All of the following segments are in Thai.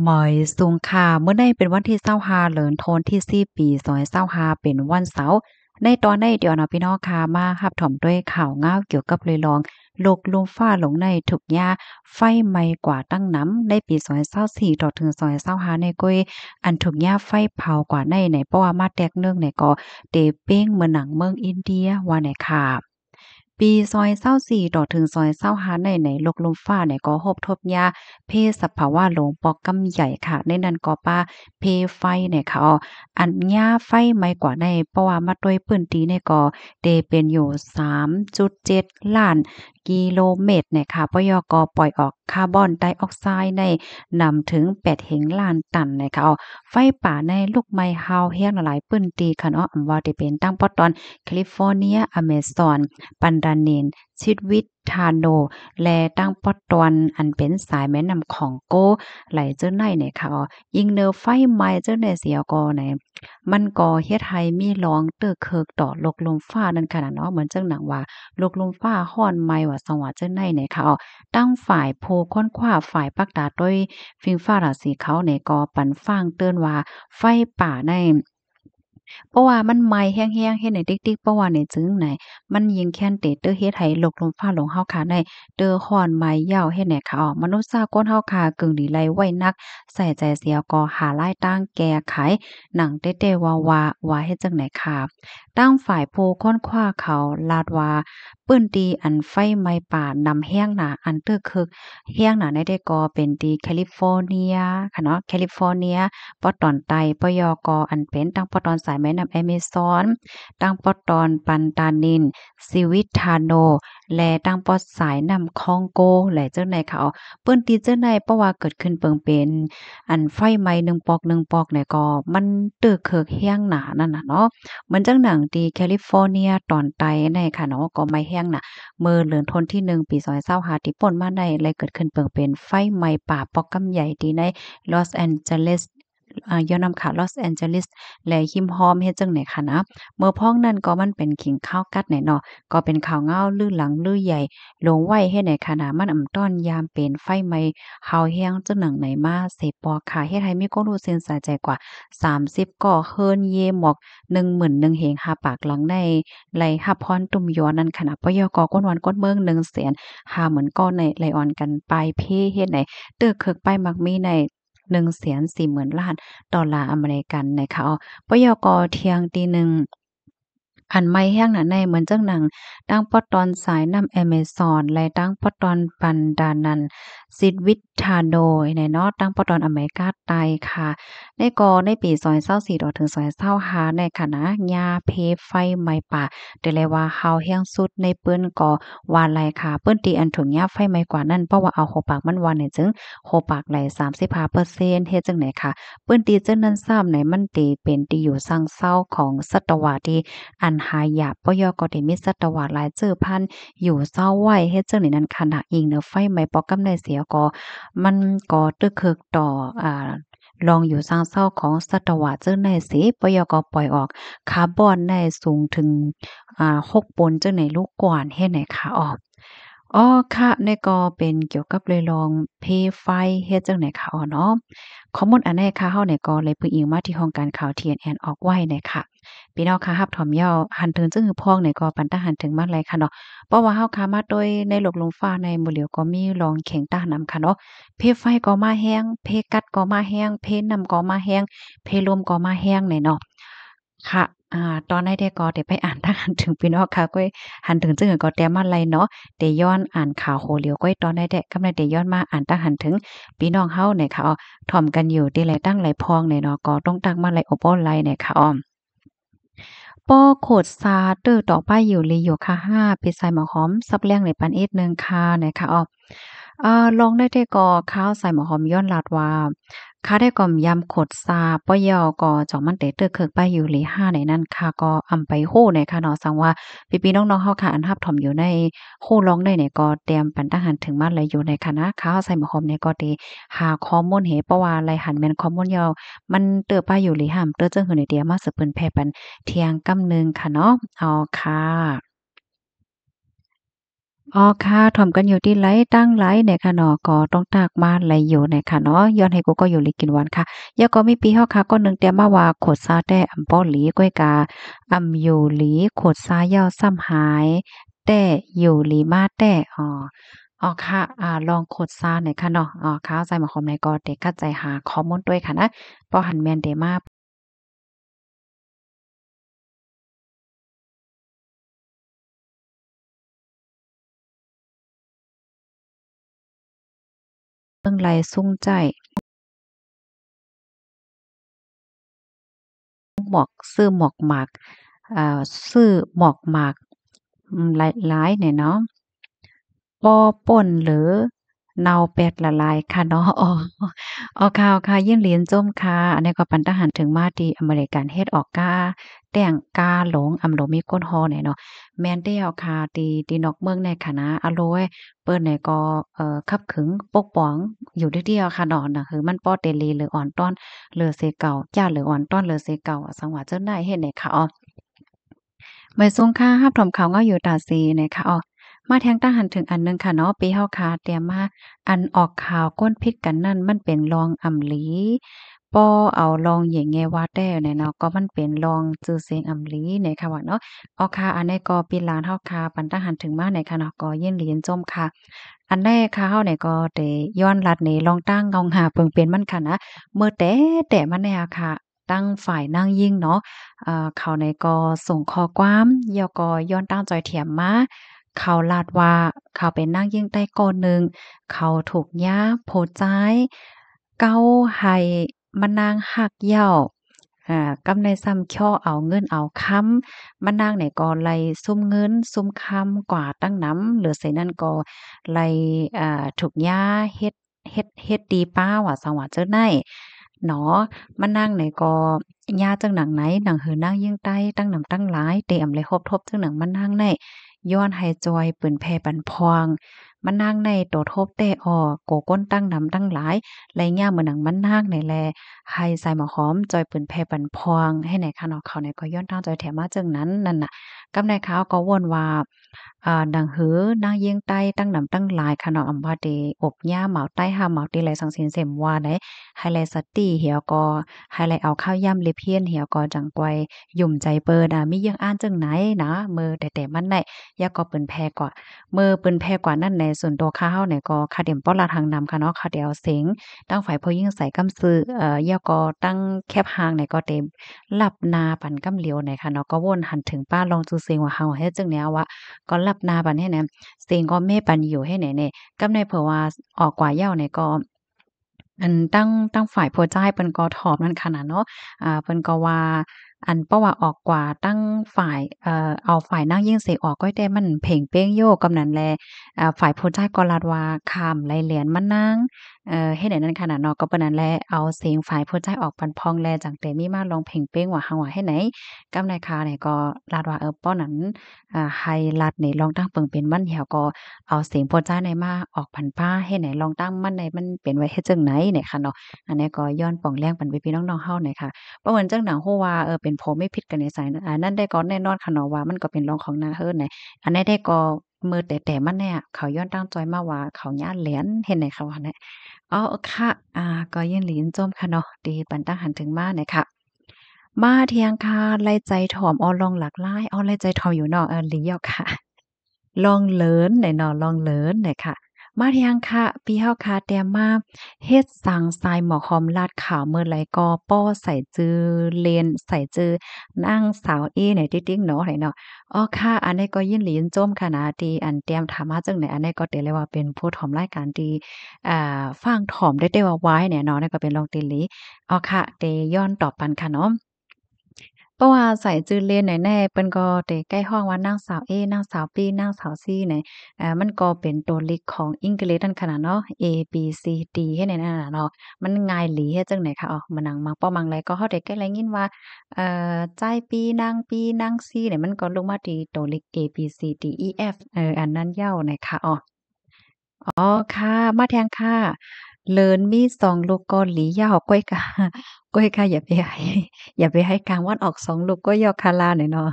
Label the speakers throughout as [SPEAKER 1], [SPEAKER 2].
[SPEAKER 1] หมอยสุงค่ะเมื่อใดเป็นวันที่25เดือนธันวาคมที่4ปี2025เป็นวันเสาร์ในตอนนี้เดี๋ยวเนาะพี่น้องค่ะมารับถมด้วยข่าวง้าวเกี่ยวกับเรือรองโลกลมฟ้าหลงในถูกยาไฟไหม้กว่าตั้งน้ำในปี2024ต่อถึง2025ในก้อยอันถูกยาไฟเผากว่าในเพราะว่ามาแตกเนื่องก็เตเป้งเมืองหนังเมืองอินเดียว่าไหนค่ะปีซอยเศร้าสี่ต่อถึงซอยเศร้าหาในโลกลมฟ้าก็ฮบทบยาเพศสภาวะหลงปอกกำใหญ่ค่ะในนั้นก็ป้าเพไฟค่ะอันยาไฟไม่กว่าในเพราะว่ามาด้วยพื้นที่ก็เตเป็นอยู่3.7ล้านกิโลเมตรค่ะปยกปล่อยออกคาร์บอนไดออกไซด์นำถึง8เห็นล้านตันค่ะไฟป่าในลูกไม้ฮาวแห้งหลายพื้นที่ค่ะเนาะอำว่าที่เป็นตั้งปอตอนแคลิฟอร์เนียอเมซอน ปันดานินชิดวิทธาโนและตั้งปอตอนอันเป็นสายแม่น้ำของโกไหลเจ้าในค่ะยิงเนอไฟไหม้เจ้าในเสียก็มันก็เฮ็ดให้มีลองเตื้อเคิกต่อโลกลมฟ้านั่นค่ะเนาะเหมือนจังหนังว่าโลกลมฟ้าร้อนไหม้ว่าสังว่าเจ้าในค่ะตั้งฝ่ายโพค้นคว้าฝ่ายปักดาด้วยฟิงฟ้าราศีเขาก็ปันฟ้างเตือนว่าไฟป่าใน เพราะว่ามันไหม้แห้งๆเฮ็ดให้ติ๊กๆเพราะว่าเนี่ยจึงไหนมันยิงแค้นเตเตอเฮ็ดให้โลกลมฟ้าหลงเฮาค่ะได้เด้อร้อนไหม้ยาวเฮ็ดให้ค่ะมนุษย์สากลเฮาค่ะกึ่งดีไลไว้นักใส่ใจเสียก็หารายต่างแก้ไขหนังเต้ๆว่าเฮ็ดจังไหนค่ะตั้งฝ่ายผู้ค้นคว้าเขาลาดว่าปื้นตีอันไฟไหม้ป่านำแห้งหนาอันตึกคึกแห้งหนาได้ก็เป็นตีแคลิฟอร์เนียค่ะเนาะแคลิฟอร์เนีย ปอตอนไตปยกอันเป็นตั้งปอตอนสายแม่น้ำแอเมซอนตั้งปอตอนปันตานินซิวิทาโนและตั้งปอดสายน้ำคองโกและเจ้าในเขาเปิ้นตีเจ้าในเพราะว่าเกิดขึ้นเปิงเป็นอันไฟไหม้1 ปอกก็มันตึกเคิกแห้งหนานั่นน่ะเนาะเหมือนจังหนังที่แคลิฟอร์เนียตอนใต้ในค่ะเนาะก็ไหม้แห้งน่ะเมื่อเดือนธันวาคมที่1ปี2025ที่ป่นมาได้และเกิดขึ้นเปิงเป็นไฟไหม้ป่าปอกกำใหญ่ที่ในลอสแอนเจลิส ย้อนนำค่ะลอสแอนเจลิสและหิมฮอมเฮ็ดจังไหนค่ะนะเมื่อพ้องนั้นก็มันเป็นขิงข้าวกัดไหนเนาะก็เป็นข่าวเงาลือหลังลือใหญ่ลงไว้เฮ็ดไหนค่ะนะมันอำต้อนยามเป็นไฟไหม้เฮาแฮงจังหนังไหนมาเสปอค่ะเฮ็ดให้มีคนรู้เส้นสายใจกว่า30ก่อเฮิรนเยหมอก11,000เฮงหาปากหลังในไหลหับพรตุ่มยอนั่นค่ะนะปยกก้นวันก้นเมือง100,000หาเหมือนก้อนในไหลอ่อนกันปลายเพเฮ็ดไหนเตื้อเคิกไปมักมีใน140,000,000,000ดอลลาร์อเมริกันนะคะปยกเที่ยงตีหนึ่งอันไม่แห้งน่ะในเหมือนจังหนังตั้งปอตอนสายน้ำแอเมซอนและตั้งปอตอนปันดานันซิดวิทาโดยในเนาะตั้งปอตอนอเมริกาใต้ค่ะในในปี2024ต่อถึง2025ในค่ะนะยาเพไฟไหม้ป่าได้เลยว่าเฮาแห้งสุดในเปิ้นก็ว่าไรค่ะเปิ้นตีอันถุงยาไฟไหม้กว่านั้นเพราะว่าเอาหัวปากมันว่าเนี่ยจึงหัวปากไหล35%เฮ็ดจังไหนค่ะ ปื้นตีเจ้านั้นซ้ำไหนมันตีเป็นตีอยู่สร้างเศร้าของศตวรรษที่อันหายากปยก็ได้มีศตวรรษหลายเจอพันอยู่เศร้าไว้เฮ็ดจังนี้นั้นขณะอิงเนอไฟไหม้ปอกกำได้เสียก็มันก็ตึกเคิกต่อลองอยู่สร้างเศร้าของศตวรรษเจ้าในสิปยก็ปล่อยออกคาร์บอนได้สูงถึง6ปนเจ้าในลูกกว่านเฮ็ดไหนคะออก อ๋อค่ะนี่ก็เป็นเกี่ยวกับเลยลองเพไฟเฮ็ดจั่งใดค่ะเนาะข้อมูลอันนี้ค่ะเฮาเนี่ยก็เลยพึ่งอิงมาที่ห้องการข่าว TNN ออกไว้เนี่ยค่ะพี่น้องค่ะรับถอมเยาหันถึงจึงคือพ้องเนี่ยก็ปันตาหันถึงมาหลายค่ะเนาะเพราะว่าเฮาค่ะมาโดยในโลกลมฟ้าในหมู่เหลียวก็มีรองแข็งตานำค่ะเนาะเพไฟก็มาแฮงเพกัดก็มาแฮงเพน้ำก็มาแฮงเพลมก็มาแฮงเนี่ยเนาะ ค่ะตอนได้ก็ได้ไปอ่านทางหันถึงพี่น้องค่ะก้อยหันถึงจึงก็แต้มมาไลเนาะได้ย้อนอ่านข่าวโหเหลียวก้อยตอนได้กำลังได้ย้อนมาอ่านทางหันถึงพี่น้องเฮาเนี่ยค่ะถ่อมกันอยู่ที่ไหลตั้งไหลพองเนี่ยเนาะก็ต้องตั้งมาไหลอบอ้อไหลเนี่ยค่ะป้อโขดซาเตื้อต่อป้ายอยู่ลีอยู่ค่ะ5ปีใส่หมอหอมซับแรงในปันเอ็ดหนึ่งค่ะนะคะลองได้แต่ก่อข้าวใส่หมอหอมย้อนลาดว่าข้าได้ก่อมยำขดซาป้อยอก็จ่องมันเตเตื้อเคิกป้ายอยู่ลี5ในนั้นค่ะก็อำไปโ้ในค่ะเนาะสังว่าพี่ๆน้องๆเฮาค่ะอันรับถ่อมอยู่ในโ้ร้องได้เนี่ยก็เตรียมปันทหารถึงมาเลยอยู่ในคณะข้าวใส่หมอหอมเนี่ยก็ได้หาข้อมูลเหเพราะว่าไรหันแม่นข้อมูลยาวมันเตื้อป้ายอยู่ลีห้ามเตื้อเจิ้งหือในเดียมาสืบเปิ้นแพ่ปัน เที่ยงกำหนึ่งค่ะเนาะอ๋อค่ะ อ๋อค่ะถ่อมกันอยู่ที่ไลฟ์ตั้งไลฟ์เนี่ยค่ะเนาะก็ต้องตากมาไหลอยู่เนี่ยค่ะเนาะย้อนให้กูก็อยู่หลีกินหวานค่ะยาก็มีปีเฮาค่ะก็นึงเตรียมมาว่าโขดซาแต่อำป้อหลีก้อยกาอยู่หลีโขดซายาวซ้ำหายแต่อยู่หลีมาแต่อ๋อค่ะลองโขดซาหน่อยค่ะเนาะอ๋อค่ะใจหมายความในก็เด็กเข้าใจหาข้อมูลด้วยค่ะนะเพราะหันแม่นเดมาเรื่องไรสุ่งใจหมอกซื้อหมอกหมากอ่าซื้อหมอกหมากหลายๆเนี่ยเนาะ ป้อป่นหรือเนาเป็ดละลายค่ะเนาะอ๋อค่ะๆยินหลีนจ้มค่ะอันนี้ก็ปันตาหันถึงมาที่อเมริกันเฮ็ดออกกาแต่งกาหลงอำโลมีก้นฮ้อเนี่ยเนาะแม่นแล้วค่ะที่นอกเมืองในค่ะนะอะโลยเปิ้นเนี่ยก็คับขึงปกป้องอยู่เดียวๆค่ะเนาะน่ะคือมันป้อเตเลหรืออ่อนต้อนเหลือเสเก่าจ้าหรืออ่อนต้อนเหลือเสเก่าสังว่าเจิ้นได้เฮ็ดให้ค่ะอ้อ ไม่ทรงค่าหับถอมเขาก็อยู่ตาซีเนี่ยค่ะอ๋อมาแทงตาหันถึงอันหนึ่งค่ะเนาะปีเฮาคาเตรียมมาอันออกข่าวก้นพิษกันนั่นมันเป็นรองอำลีป้อเอารองเหยงแงว่าแต้เนี่ยเนาะก็มันเป็นรองจื่อเสียงอำลีเนี่ยค่ะว่าเนาะออกค่ะอันนี้ก็ปีลานเฮาคาปันตาหันถึงมาเนี่ยค่ะเนาะก็ยินเหรียญจมค่ะอันแรกค่ะเฮาเนี่ยก็ได้ย้อนลัดนี่ลองตั้งเงาหาเปิงเป็นมันค่ะนะเมื่อแต่มันเนี่ยค่ะตั้งฝ่ายนั่งยิ่งเนาะ เขาในก็ส่งข้อความแล้วก็ย้อนตั้งจอยเถียมมาเขาลาดว่าเขาไปนั่งยิ่งใต้ก้อนหนึ่งเขาถูกย้าโพดใจายเก้าให้มานางหักเหย้ากำในซ้ำช่อเอาเงินเอาคำมานางเนี่ยก็ไล่ซุ่มเงินซุ่มคำกว่าตั้งนำเหลือไสนั่นก็ไล่ถูกย้าเฮ็ดดีป้าว่าสังว่าเจ้าไนเนาะ มานั่งไหนก็ย่าจังหนังไหนหนังหือนั่งยิ่งใต้ตั้งหนำตั้งหลายเตะอำเลยครบทบจังหนังมานั่งในย้อนให้จอยปืนแผ่ปันพองมานั่งในโตทบแต่ออกโกก้นตั้งหนำตั้งหลายและย่าเหมือนหนังมันนางในแลให้ใส่หมอหอมจอยปืนแผ่ปันพองให้ไหนคะเนาะเขาไหนก็ย้อนตั้งจอยแถมมาจังนั้นนั่นน่ะกำในเขาก็วนว่าดังหือนางเยียงใต้ตั้งหนำตั้งหลายค่ะเนาะอำว่าเดอบย่าเหมาใต้หาเหมาตีไหลสังสินเสมว่าได้ให้ไลสติเหี่ยวก็ ให้ไลเอาข้าวย่ำเลเพียนเหี่ยวก็จังกวยหยุ่มใจเปิดมียังอ่านจังไหนนะมือแต่มันได้ยาก็เปิ้นแพ้กว่ามือเปิ้นแพ้กว่านั่นแหละส่วนตัวข้าวเนี่ยก็คาเดียมป้อลาทางนำค่ะเนาะคาเดียวเสียงตั้งฝ่ายผู้หญิงใส่กำซื้อยาก็ตั้งแคบหางเนี่ยก็เต็มลับนาปันกำเหลียวเนี่ยค่ะเนาะก็วนหันถึงป้าลองจูเสียงว่าเฮาเฮ็ดจังแนวว่าก็ลับนาปันให้แหนเสียงก็แม่ปันอยู่ให้ไหนเนี่ยกำในเผื่อว่าออกกว่าเหย้าเนี่ยก็ อันตั้งฝ่ายผัวใจายเปิ้นก็ถอมนั่นขนาดเนาะเปิ้นก็ว่าอันเพราะว่าออกกว่าตั้งฝ่ายเอาฝ่ายนางยิ่งเสกออกก็แต่มันเพ่งเป้งโยกกำนั้นแลฝ่ายผัวใจายก็ลาดว่าข้ามไล่แหลนมานางเฮ็ดให้นั้นขนาดเนาะก็ปานนั้นแหละเอาเสียงฝ่ายผัวใจายออกปันพองแลจังแต่มีมาลองเพ่งเป้งว่าหังว่าเฮ็ดไหนกำนายคาเนี่ยก็ลาดว่าป้อนั้นให้ลัดนี่ลองตั้งเปิงเป็นมันเหี่ยวก็ เอาเสียงโพดจ้าในมาออกผันป้าเฮ็ดไหนลองตั้งมันในมันเป็นไว้เฮ็ดจั่งไหนเนี่ยค่ะเนาะอันนี้ก็ย้อนป่องแรงปันพี่ๆน้องๆเฮาหน่อยค่ะบ่เหมือนจั่งหนังฮู้ว่าเป็นผัวไม่ผิดกันในสายนั้นได้ก็แน่นอนค่ะเนาะว่ามันก็เป็นรองของนาเฮิรนไหนอันนี้ได้ก็มือแต่มันเนี่ยเขาย้อนตั้งจอยมาว่าเขาย้านเหรียญเฮ็ดไหนเขาว่าเนี่ยอ๋อค่ะก็ยินหลีนโจมค่ะเนาะที่ปันตั้งหันถึงมาเนี่ยค่ะมาเที่ยงค่ะไล่ใจถ่อมลองหลากหลายไล่ใจถ่อมอยู่เนาะหลีเหยาะค่ะ ลองเลินหน่อยเนาะลองเลินหน่อยค่ะมาเที่ยงค่ะพี่เฮาค่ะเตรียมมาเฮ็ดสังทรายหมอหอมลาดขาวเมื่อไหร่ก็ป้อใส่จือเลนใส่จือนางสาวเอเนี่ยติ๊งๆเนาะไหนเนาะอ๋อค่ะอันนี้ก็ยินหลียินโจ้มค่ะนะที่อันเตรียมถามมาจังไหนอันนี้ก็เตเลยว่าเป็นผู้ถอมรายการที่ฟังถอมได้ว่าไว้เนี่ยเนาะนั่นก็เป็นลองติหลีอ๋อค่ะเตย้อนตอบปันค่ะเนาะ เพราะว่าใส่จื่อเล่นแน่ๆเปิ้นก็ได้ใกล้ฮ้องว่านางสาวเอนางสาวปีนางสาวซีเนี่ยมันก็เป็นตัวเลขของอังกฤษนั่นขนาดเนาะ A B C D เฮ็ดแนนั่นน่ะเนาะมันง่ายหลีเฮ็ดจั่งใดคะอ้อมานั่งมักป้อมักแลก็เฮาได้ใกล้ได้ยินว่าจ่ายปีนางซีเนี่ยมันก็ลงมาที่ตัวเลข A B C D E F อันนั้นยาวนะคะอ้อ อ๋อค่ะมาแทงค่ะเลินมี2ลูกกอหลียาวก้อยกะ ก็ให้ค่ะอย่าไปให้กลางวันออกสองลูกก็ยอคาราหน่อยเนาะ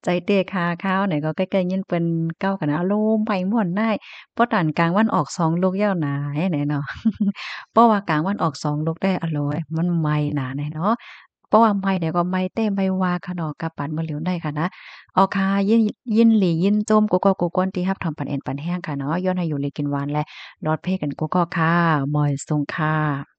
[SPEAKER 1] ใจเต้คาข้าวไหนก็ใกล้ๆยินเปิ้นเก้ากันนะอารมณ์ไปม่วนได้เพราะตอนกลางวันออกสองลูกยาวหนาไหนเนาะเพราะว่ากลางวันออกสองลูกได้อโลยมันไหม้หนาไหนเนาะเพราะว่าไหม้เดี๋ยวก็ไหม้เต้ไหม้วาค่ะเนาะกะปันมื้อเหลียวได้ค่ะนะเอาค่ะยินหลียินโจมกุกอกกุกก้นที่รับทำปันแอนปันแห้งค่ะเนาะย้อนให้อยู่ลีกินหวานและรอดเพ่กันกุกอค่ะหมอยทรงค่ะ